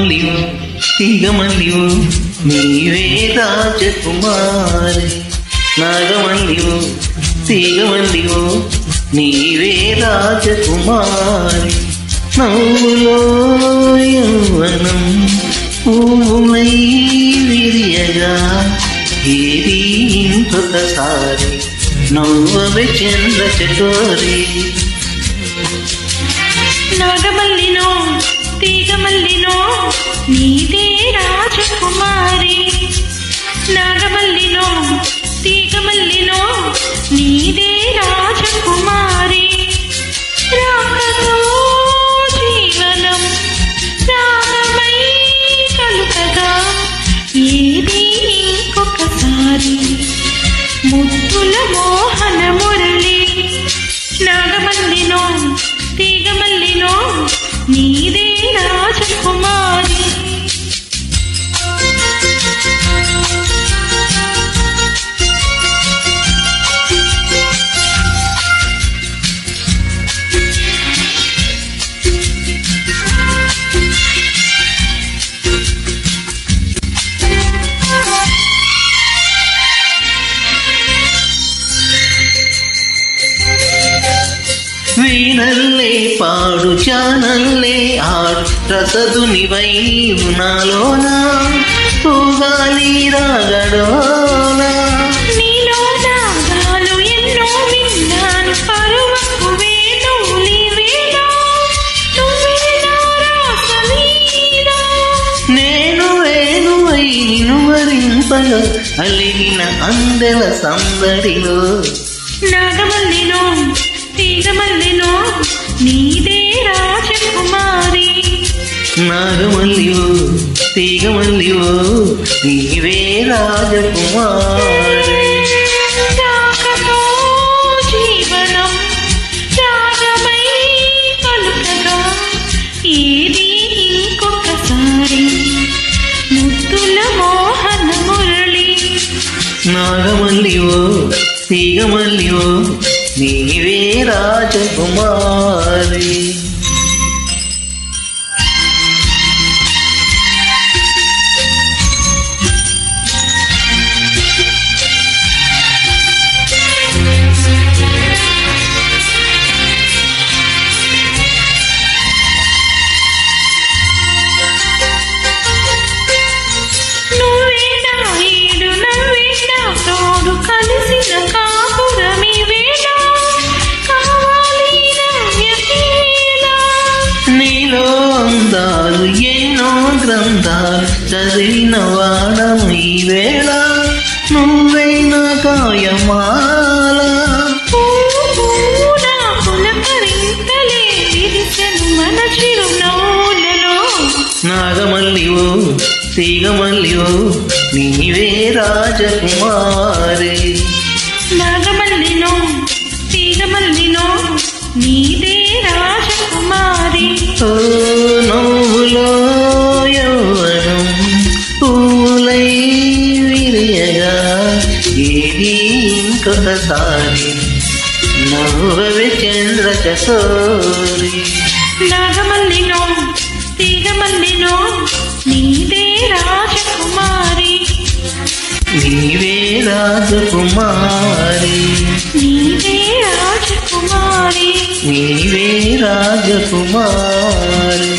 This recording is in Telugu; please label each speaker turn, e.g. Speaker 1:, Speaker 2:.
Speaker 1: నాగమల్లియో తీగమల్లియో నీవే రాజకుమారి. నాగమల్లియో తీగమల్లియో నీవే రాజకుమారి. నవ్వులో యౌవనం పూలై విరియగా ఏది ఇంకొకసారి నవ్వవే చంద్ర చకోరి.
Speaker 2: నాగమల్లినో తీగమల్లినో నీదే రాజకుమారి. నాగమల్లినో తీగమల్లినో నీదే రాజకుమారి. రాకతో జీవనం రాగమై కలుకగా ఏది ఇంకొకసారి ముద్దుల మోహన మురళి. నాగమల్లినో తీగమల్లినో నీదే రాజకుమారి.
Speaker 1: వీణల్లే పాడు చానల్లే ఆడు రసదునివై నాలోనా తూగాలి రాగడోనా.
Speaker 2: నీలో రాగాలు ఎన్నో విన్నాను పరువపు వేణువులి వేళ నువ్వే నా రాసలీలా.
Speaker 1: నేను వేణువై నిన్ను వరింపగా అలిగిన అందెల సందడిలో.
Speaker 2: నాగమల్లినో తీగమల్లినో నీదే రాజకుమారి.
Speaker 1: నాగమల్లియో తీగమల్లియో నీవే రాజకుమారి.
Speaker 2: రాకతో జీవనం రాగమై కలుకగా ఏది ఇంకొకసారి ముద్దుల మోహన మురళి.
Speaker 1: నాగమల్లియో తీగమల్లియో నీవే రాజకుమారి.
Speaker 2: నువ్వే నా ఈడు నవ్వే నా తోడు కలిసిన కాపురమి వేళ కావాలి నవ్యకేలా.
Speaker 1: నీలో అందాలు ఎన్నో గ్రంథాలు చదివిన వాడము ఈ వేళ నువ్వైన కాయమాల.
Speaker 2: నా పులకరింతలే విరిసెను మన చిరునవ్వులలో.
Speaker 1: నాగమల్లియో తీగమల్లియో నీవే రాజకుమారి.
Speaker 2: నాగమల్లినో తీగమల్లినో నీదే రాజకుమారి.
Speaker 1: ఓ నవ్వులో యౌవనం పూలై విరియగా ఏది ఇంకొకసారి నవ్వవే చంద్ర చకోరి.
Speaker 2: నాగమల్లినో తీగమల్లినో నీదే రాజకుమారి.
Speaker 1: నీవే రాజకుమారి.
Speaker 2: నీదే రాజకుమారి.
Speaker 1: నీవే రాజకుమారి.